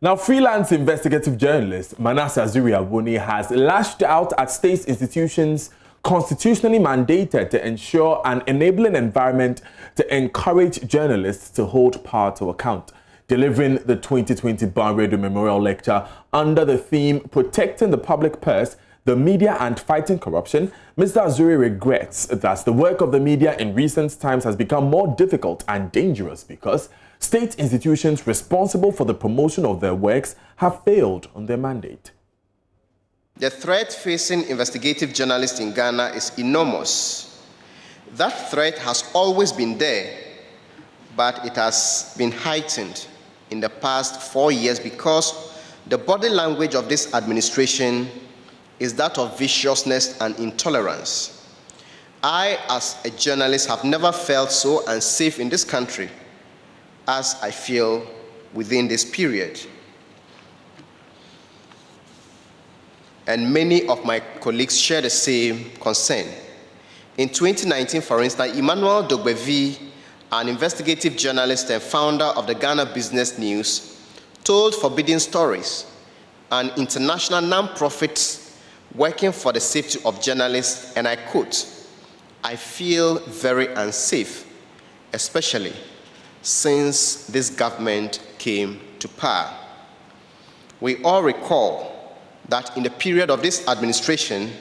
Now, freelance investigative journalist Manasseh Azure has lashed out at state institutions constitutionally mandated to ensure an enabling environment to encourage journalists to hold power to account. Delivering the 2020 Ban Radio Memorial Lecture under the theme Protecting the Public Purse, the Media and Fighting Corruption, Mr. Azure regrets that the work of the media in recent times has become more difficult and dangerous because state institutions responsible for the promotion of their works have failed on their mandate. The threat facing investigative journalists in Ghana is enormous. That threat has always been there, but it has been heightened in the past 4 years because the body language of this administration is that of viciousness and intolerance. I, as a journalist, have never felt so unsafe in this country as I feel within this period. And many of my colleagues share the same concern. In 2019, for instance, Emmanuel Dogbevi, an investigative journalist and founder of the Ghana Business News, told forbidden stories, an international non-profit working for the safety of journalists, and I quote, "I feel very unsafe, especially since this government came to power." We all recall that in the period of this administration,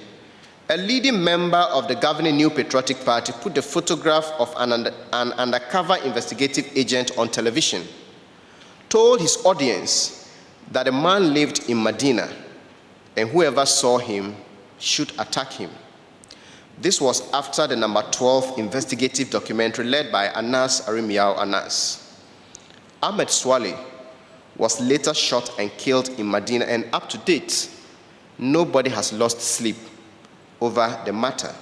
a leading member of the governing New Patriotic Party put the photograph of an undercover investigative agent on television, told his audience that the man lived in Medina and whoever saw him should attack him. This was after the number 12 investigative documentary led by Anas Arimiao Anas. Ahmed Swale was later shot and killed in Medina, and up to date, nobody has lost sleep over the matter.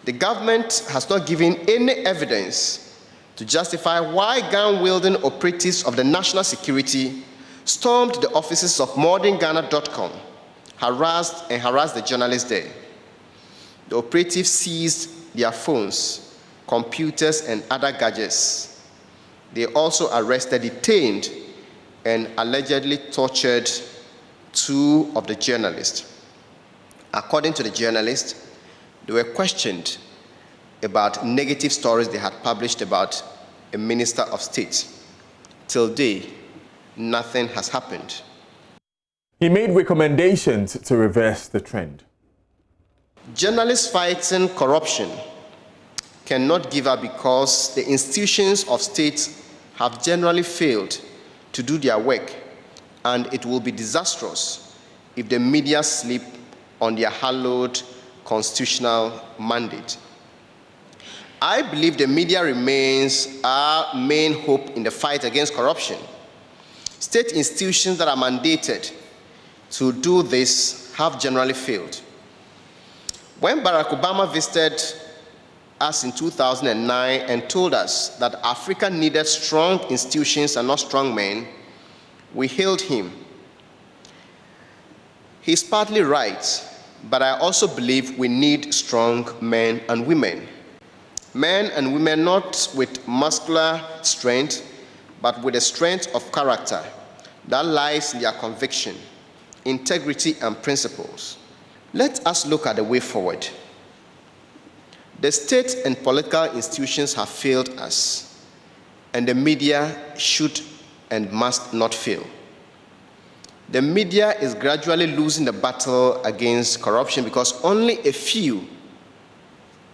The government has not given any evidence to justify why gun-wielding operatives of the national security stormed the offices of modernghana.com, harassed the journalists there. The operatives seized their phones, computers, and other gadgets. They also arrested, detained, and allegedly tortured 2 of the journalists. According to the journalists, they were questioned about negative stories they had published about a minister of state. Till date, nothing has happened. He made recommendations to reverse the trend. Journalists fighting corruption cannot give up because the institutions of state have generally failed to do their work, and it will be disastrous if the media sleep on their hallowed constitutional mandate. I believe the media remains our main hope in the fight against corruption. State institutions that are mandated to do this have generally failed. When Barack Obama visited us in 2009 and told us that Africa needed strong institutions and not strong men, we hailed him. He's partly right, but I also believe we need strong men and women. Men and women not with muscular strength, but with a strength of character that lies in their conviction, integrity, and principles. Let us look at the way forward. The state and political institutions have failed us, and the media should and must not fail. The media is gradually losing the battle against corruption because only a few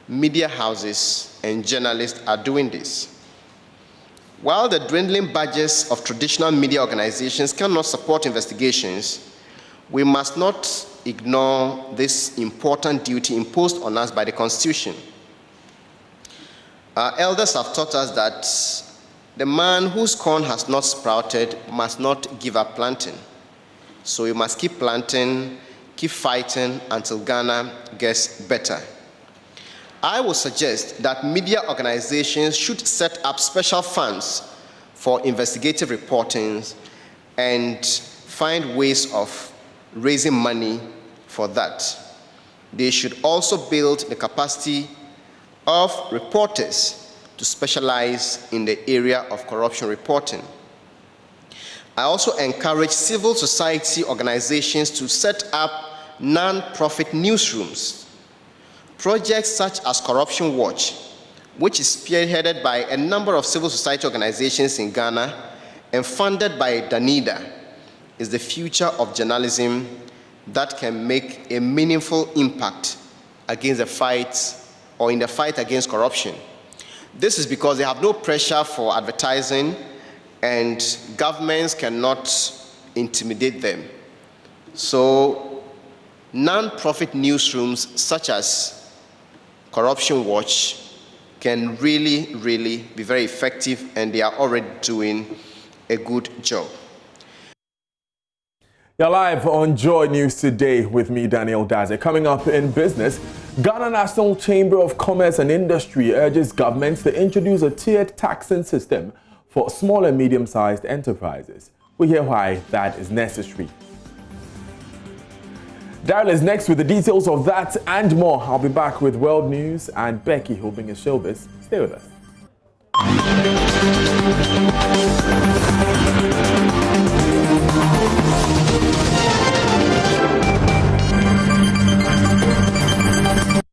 media houses and journalists are doing this. While the dwindling budgets of traditional media organizations cannot support investigations, we must not ignore this important duty imposed on us by the Constitution. Our elders have taught us that the man whose corn has not sprouted must not give up planting. So we must keep planting, keep fighting until Ghana gets better. I would suggest that media organizations should set up special funds for investigative reporting and find ways of raising money for that. They should also build the capacity of reporters to specialize in the area of corruption reporting. I also encourage civil society organizations to set up non-profit newsrooms. Projects such as Corruption Watch, which is spearheaded by a number of civil society organizations in Ghana and funded by Danida, is the future of journalism that can make a meaningful impact against the fight or in the fight against corruption. This is because they have no pressure for advertising and governments cannot intimidate them. So non-profit newsrooms such as Corruption Watch can really be very effective, and they are already doing a good job. You're live on Joy News today with me, Daniel Daze. Coming up in business, Ghana National Chamber of Commerce and Industry urges governments to introduce a tiered taxing system for small and medium-sized enterprises. We hear why that is necessary. Daryl is next with the details of that and more. I'll be back with world news and Becky who'll bring us showbiz. Stay with us.